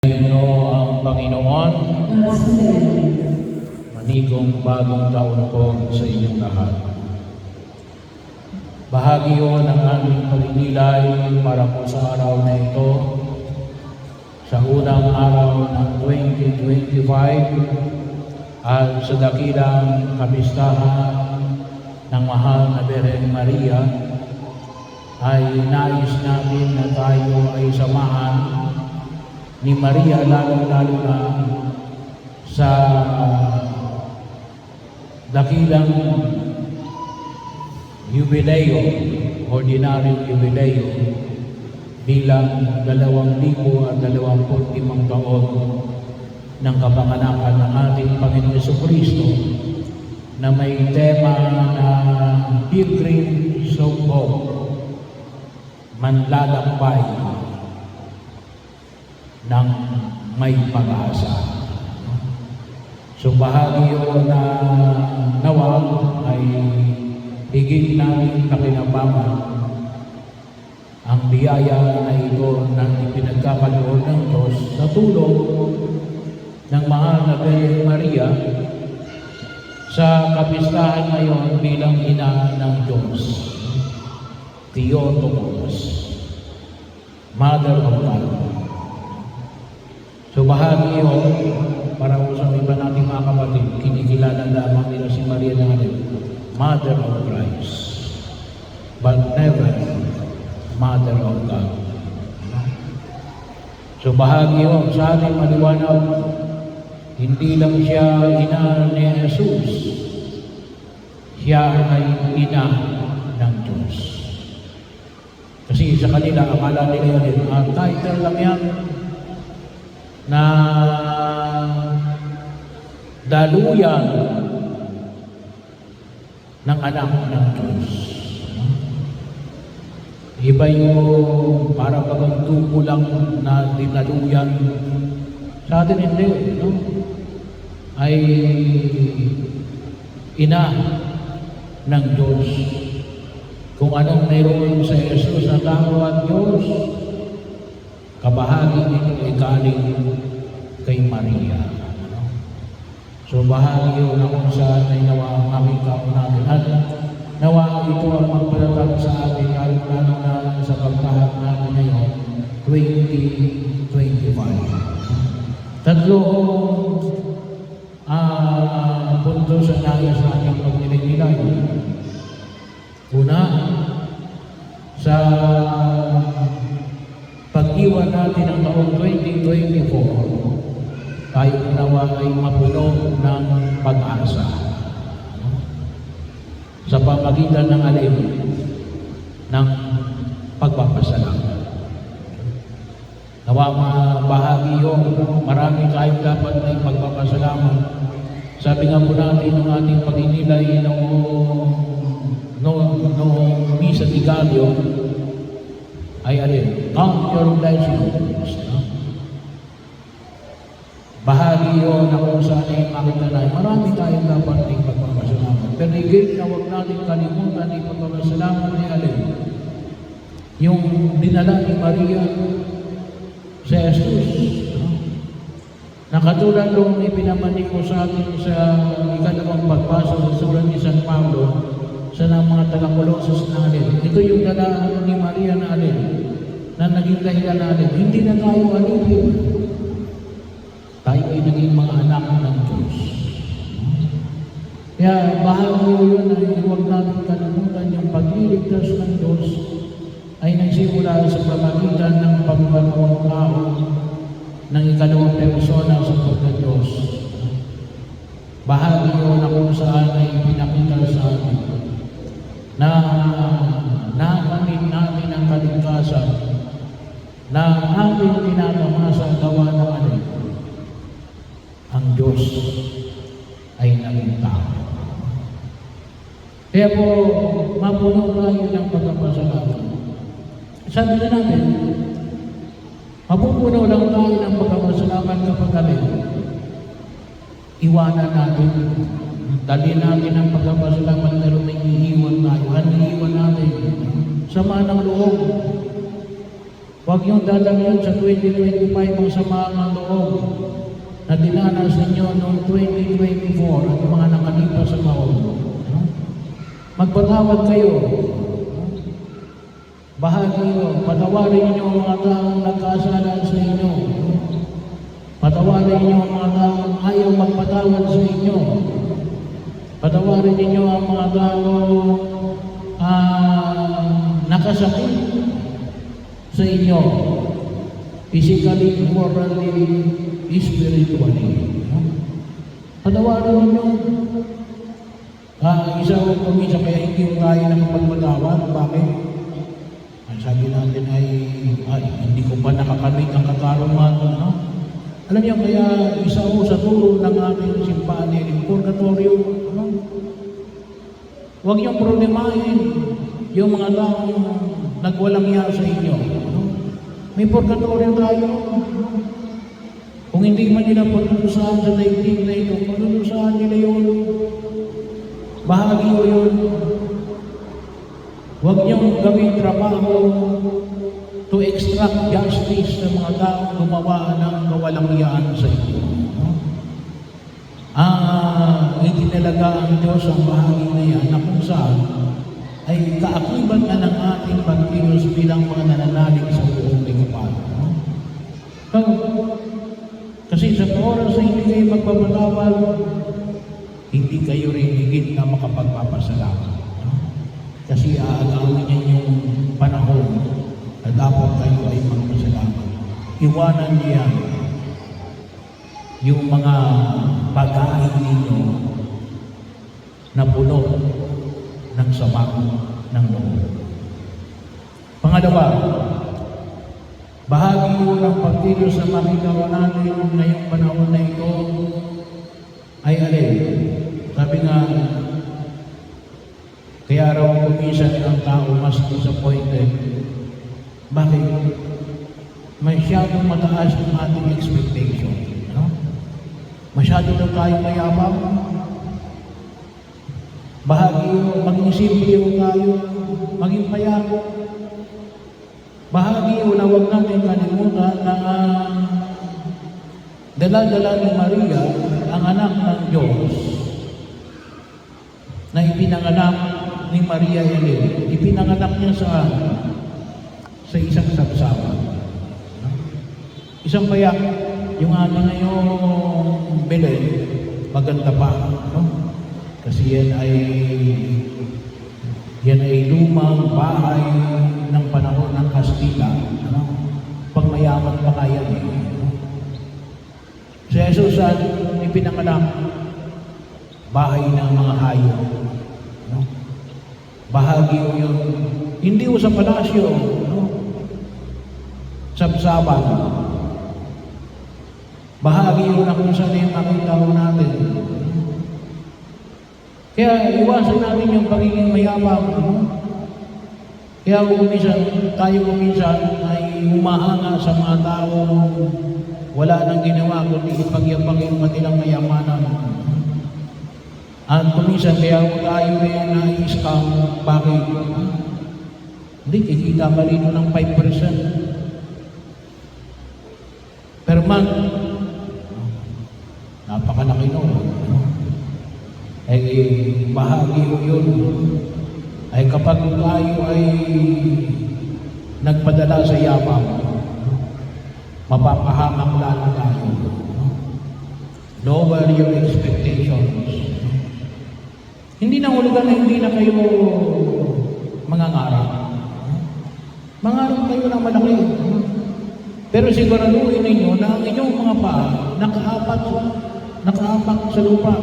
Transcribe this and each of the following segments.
Inyo ang Panginoon, manigong bagong taon po sa inyong lahat. Bahagi yun ng aming paninilay para po sa araw na ito, sa unang araw ng 2025 at sa dakilang kapistahan ng mahal na Birhen Maria, ay nais natin na tayo ay samahan ni Maria, lalo-lalo na sa dakilang jubileo, ordinaryong jubileo, bilang 2025 taon ng kapanganakan ng ating Panginoon Jesucristo, na may tema na Pilgrims of Hope, manlalakbay ng may pag-asa. So bahagi yun na nawa ay higit namin pakinabangan ang biyaya na ito na ipinagkakaloon ng Diyos sa tulong ng mahal na Birhen Maria sa kapistahan ngayon bilang ina ng Diyos, Theotokos, Mother of God. So bahagi yun, para sa iba nating mga kapatid, kinikilala lamang nila si Maria natin, Mother of Christ, but never Mother of God. So bahagi yun, sa ating maliwanag, hindi lang siya ina ni Jesus, siya ay ina ng Diyos. Kasi sa kanila, akala nila yun, title lang yan, na daluyan ng anak ng Diyos. Iba yung para bagang tubo lang na dinaluyan. Sa atin hindi, no? Ay ina ng Diyos. Kung anong mayroon sa Jesus na tao at Diyos, kabahagi nito ay galing kay Maria. So bahagi yun na kung saan ay nawa ang aming natin. At nawa ito ang magpalatag sa ating lalo na sa pagtahak natin ngayon, 2025. Tatlong punto sa nais sa ating pagnilinilay. Una, sa pag-iwan natin ng taong 2024, tayo nawa ay mapuno ng pag-asa. Sa pamagitan ng alin ng pagpapasalamat. Nawa mabahagi yun, marami tayong dapat na pagpapasalamat. Sabi nga po natin ng ating pag-inilay noong Misa di Gallo, ay alin, count your blessings. Bahagi yun na kung saan ay makita na, marami tayong dapat ng pagpapasalamat. Pero higit na huwag natin kalimutan ng pagpapasalamat ni alin, yung dinala ni Maria sa Jesus. Na katulad nung ipinamani ko sa atin sa ikalawang pagbasa sa sulat ni San Pablo sa mga taga-Colossus na alin. Ito yung dala ni Maria na alin, na naging dahilan natin. Hindi na tayo alipin. Tayo ay naging mga anak ng Diyos. Kaya bahagi yun ay huwag natin kalimutan yung pagliligtas ng Diyos ay nagsimula sa pamagitan ng pagbabago tao ng ikalawang persona sa pagka-Diyos. Bahagi yun na kung saan ay pinakita sa atin na nakamit natin ang kaligtasan na ating tinatamasa gawa ng alin. Ang Diyos ay naging tao. Kaya po, mapuno tayo ng pagpapasalamat. Sabi na natin, mapupuno lang tayo ng pagpapasalamat kapag alin. Iwanan natin, dali natin ang pagpapasalamat pero may iiwan tayo. Ano iiwan natin? Sama ng loob. Huwag niyong dadalhin sa 2025 ang sama ng loob na dinanas ninyo noong 2024 at mga nakalipas sa taon. Magpatawad kayo. Bahagi nyo, patawarin niyo ang mga taong nagkasala sa inyo. Patawarin niyo ang mga taong ayaw magpatawad sa inyo. Patawarin niyo ang mga taong nakasakit sa inyo. Physically, morally, spiritually. Patawarin niyo. Isa o kumisa kaya hindi tayo nakapagpatawad. Bakit? Sabi natin ay hindi ko ba nakakamit ang katarungan? Alam niyo, kaya isa o sa turo ng ating simbahan ng purgatorio, huwag niyong problemahin yung mga taong nagwalang iya sa inyo. May purgatorio tayo. Kung hindi man nila pagdudusahan sa daigdig na ito, pagdudusahan nila yun. Bahagi o yun. Huwag niyong gawing trabaho to extract justice sa mga taong gumawa ng kawalang-iyaan sa inyo. Itinalaga ang Diyos ang bahagi na yan na kung saan ay kaakibat na ng ating pagkilos bilang mga nananalig sa buong lingkod. Kasi sa oras na hindi kayo magpapatawad, hindi kayo rin higit na makapagpapasalamat. Kasi aagawin niya yung panahon na dapat kayo ay magpasalamat. Iwanan niya yung mga pagkain ninyo na puno ng sama ng loob. Pangalawa, bahagi mo ng pagkilos na makita natin ngayong panahon na ito ay alin. Sabi nga, kaya raw kumisan ang tao mas disappointed. Bakit? Masyadong mataas ang ating expectation. Masyado na tayo mayabang. Bahagi yun, maging simple yun tayo, maging payag. Bahagi yun na huwag natin kalimutan na dala-dala ni Maria, ang anak ng Diyos, na ipinanganak ni Maria Helen. Ipinanganak niya sa isang sabsaban. Isang payak, yung ating ngayong Belen, maganda pa. Kasi yan ay lumang bahay ng panahon ng Kastila. Pagmayaman pa kaya niya. Si Jesus ipinanganak, bahay ng mga hayop. Bahagi yun. Hindi o sa palasyo. Sabsaban. Bahagi yun na kung saan yung makita natin. Kaya iwasan natin yung pagiging mayabang. Kaya tayo kuminsan ay humahanga sa mga tao wala nang ginawa kundi ipagyabang yung kanilang mayamanan. At kuminsan kaya tayo rin na-scam. Bakit? Hindi, kikita ka rito ng 5% per month. Napakalaki nun. Bahagi ko yun. Ay kapag tayo ay nagpadala sa yabang, mapapahamak lalo tayo. Lower your expectations. Hindi na hulugan na hindi na kayo mangangarap. Mangarap kayo ng malaki. Pero siguraduhin ninyo na ang inyong mga paa nakaapak sa lupa.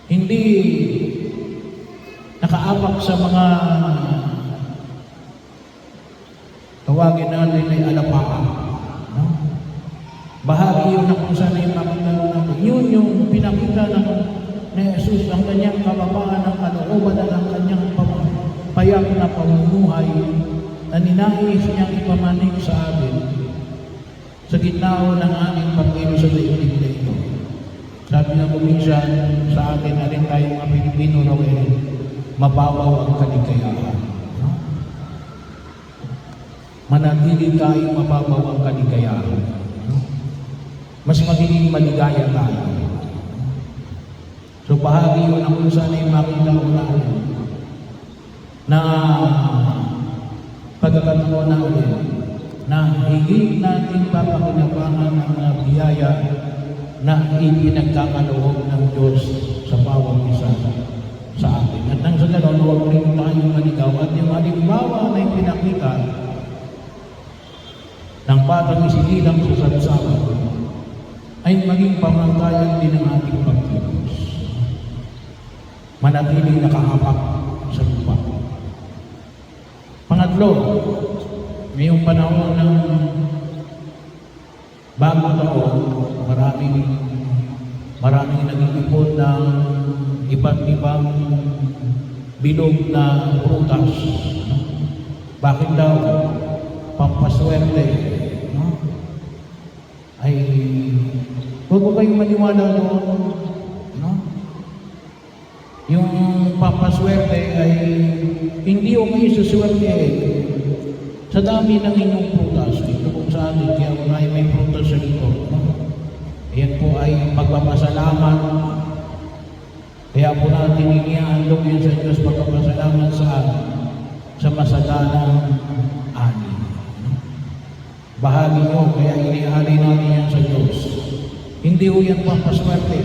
Hindi nakaapak sa mga tawagin natin ay alapakan. Bahagi yun na kung saan yung makita natin. Yun yung pinakita ng Jesus, ang kanyang kababaan, ang kalooban at ang kanyang payag na pamumuhay na ninais niyang ipamanig sa atin sa gitna ng ating pagkilos sa daigdig na ito. Sabi na kuminsan sa atin na rin tayo mga Pilipino raw mababaw ang kaligayahan. manatili tayong mababaw ang kaligayahan. Mas magiging maligaya tayo. So bahagi yun ang kung saan ay makita ko na pagkakataon na ulit na higit natin papakinabangan ang mga biyaya na ipinagkakaloob ng Diyos sa bawat isa sa atin. At nang sa ganoon, huwag rin tayong maligaw at yung halimbawa na ipinakita ng batang isinilang sa sabsaban ay maging pamantayan din ng ating pagkilos. Manatiling nakahapak sa lupa. Pangatlo, ngayong panahon ng bagong taon, maraming nag-iipon ng iba't ibang bilog na prutas. Bakit daw? Pampaswerte. No? Ay, huwag ko kayong maniwala doon. No? Yung pampaswerte ay hindi okay sa swerte. Sa dami ng inyong prutas, dito kung sa atin, kaya may prutas sa likod. No? Yan po ay pagpapasalamat. Kaya po natin inihandog yun sa Diyos pagpapasalamat sa masaganang ani. Bahagi nyo, kaya inihalay natin yan sa Diyos. Hindi ho yan pampaswerte.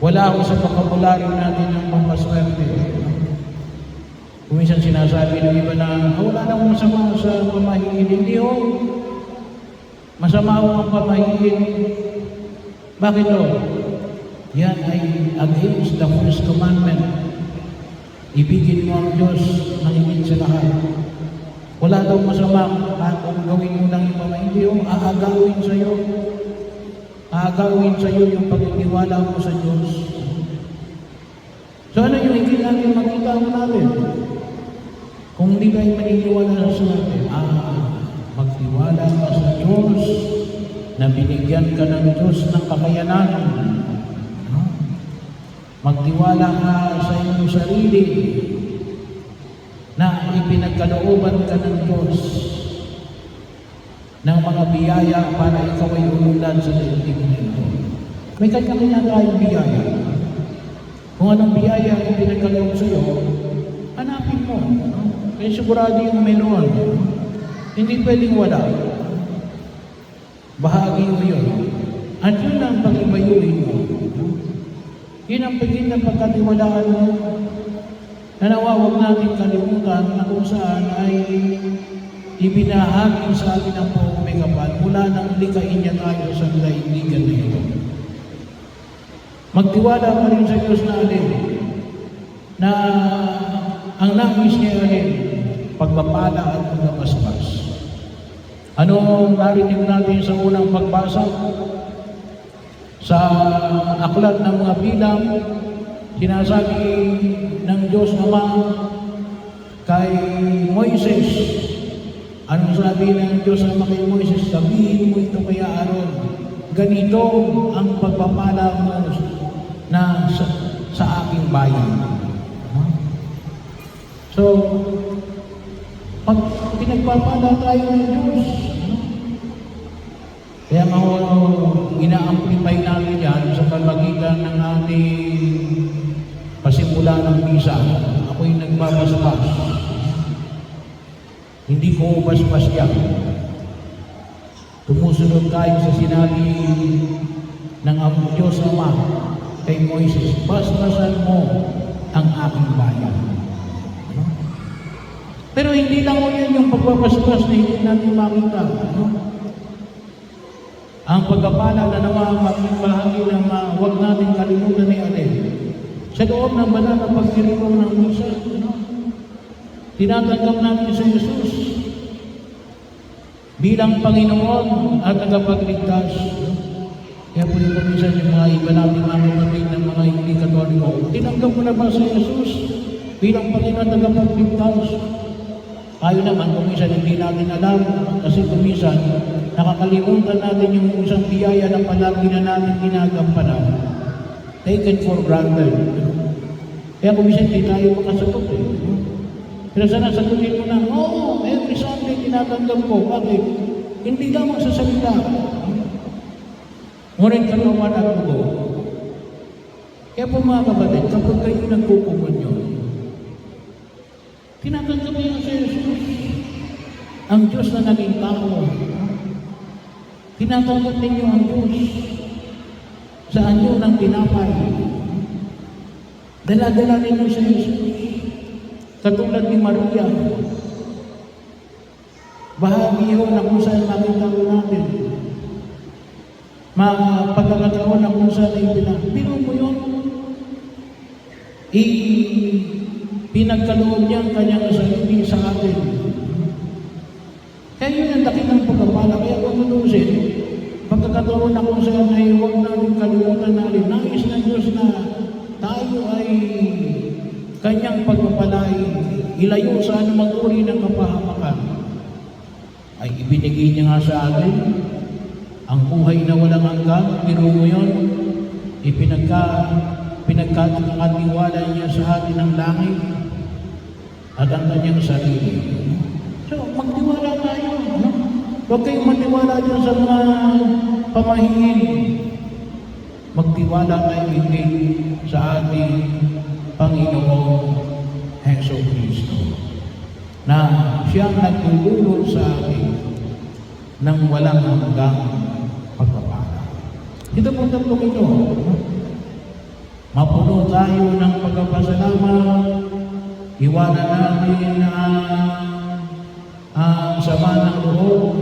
Wala ho sa vocabulary natin ang pampaswerte. Kung minsan sinasabi ng iba na, wala nang masama sa pamahiin. Hindi ho. Masama ho ang pamahiin. Bakit ho? Yan ay against the first commandment. Ibigin mo ang Diyos ng higit sa lahat. Wala daw masama kung gawin mo ng iba na hindi yung aagawin sa iyo. Aagawin sa iyo yung pagtitiwala mo sa Diyos. So ano yung higit natin makita mo natin? Kung hindi kayo maniniwala sa swerte, magtiwala ka sa Diyos na binigyan ka ng Diyos ng kakayanan. Magtiwala ka sa iyong sarili na ipinagkalooban ka ng Diyos ng mga biyaya para ikaw ay umulan sa daigdig nito. May kanya-kanya tayong biyaya. Kung anong biyaya ang ipinagkaloob sa iyo, hanapin mo. Kaya sigurado yung meron. Hindi pwedeng wala. Bahagi mo yun. At yun ang pag-ibayuhin mo. Yun ang pagiging ng pagkatiwalaan mo. Nanawawag natin kalimutan na kung saan ay ibinahagi sa atin ang Panginoong Kapal mula nang likain niya tayo sa daigdigan na ito. Magtiwala pa rin sa Diyos na alin na ang nais niya alin pagpapala at pagpapaspas. Anong narinig natin sa unang pagbasa? Sa aklat ng mga bilang, sinasabi ng Diyos Ama kay Moises. Anong sabi ng Diyos Ama kay Moises? Sabihin mo ito kay Aaron. Ganito ang pagpapala mo na sa aking bayan. So, pag pinagpapala tayo ng Diyos, kaya ina-amplify natin yan sa pamagitan ng ating pasimula ng misa. Ako'y nagbabasbas. Hindi ko basbas yan. Tumusunod tayo sa sinabi ng Diyos Ama kay Moises, basbasan mo ang aking bayan. Pero hindi lang mo yan yung pagbabasbas na hindi natin makita. Ang pagkapala na naman maging bahagi ng huwag natin kalimutan ni Alin. Sa loob ng banal na pagkirikong ng misa, tinatanggap natin sa Jesus bilang Panginoon at tagapagligtas. Kaya po yung kumisan yung mga iba natin mga kapatid ng mga hindi Katoliko. Tinanggap mo na ba sa Jesus bilang Panginoon at tagapagligtas? Tayo naman, kumisan hindi natin alam kasi kumisan nakakalimutan natin yung isang biyaya na palagi na natin ginagampanan. Taken for granted. Kaya kumisan hindi tayo makasagot Pero sana sagutin mo na, oo, every Sunday tinatanggap ko. Bakit? Hindi lamang sa salita. Ngunit katawan at dugo. Kaya po mga kapatid, kapag kayo nagkukumunyon, tinatanggap niyo sa Jesus. Ang Diyos na naging tao. Tinatanggap ninyo ang Diyos sa anyo ng tinapay. Dala-dala ninyo sa Jesus. Katulad ni Maria. Bahagi yun na kung saan makita natin. Mga pagkakataon na kung saan ay pinagpino mo yun. Pinagkaloob niya ang kanyang sarili sa atin. Kaya yun ang dakilang pagkapala. Kaya kung tutusin, pagkakataon na kung saan ay huwag natin kalimutan natin, nais ng Diyos na tayo ay kanyang pagpapalay, ilayo sa anumang uri ng kapahamakan, ay ibinigay niya nga sa atin ang buhay na walang hanggan. Biro mo yun, pinagkatiwala niya sa atin ang langit at ang kanyang sarili. So, magtiwala tayo. No? Huwag kayong matiwala dyan sa mga pamahiin. Magtiwala tayo hindi sa ating Panginoong Heso Kristo na siyang nagtululot sa atin ng walang hanggang pagpapala. Ito po tatlong ito. Mapuno tayo ng pagpapasalamat, iwanan natin ang sama ng loob.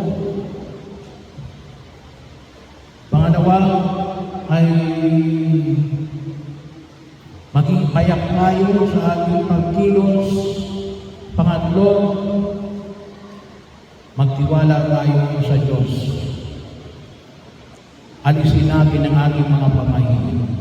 Pangalawa ay maging payak tayo sa ating pagkilos. Pangatlo, magtiwala tayo sa Diyos. Alisin natin ang ating mga pamahiin.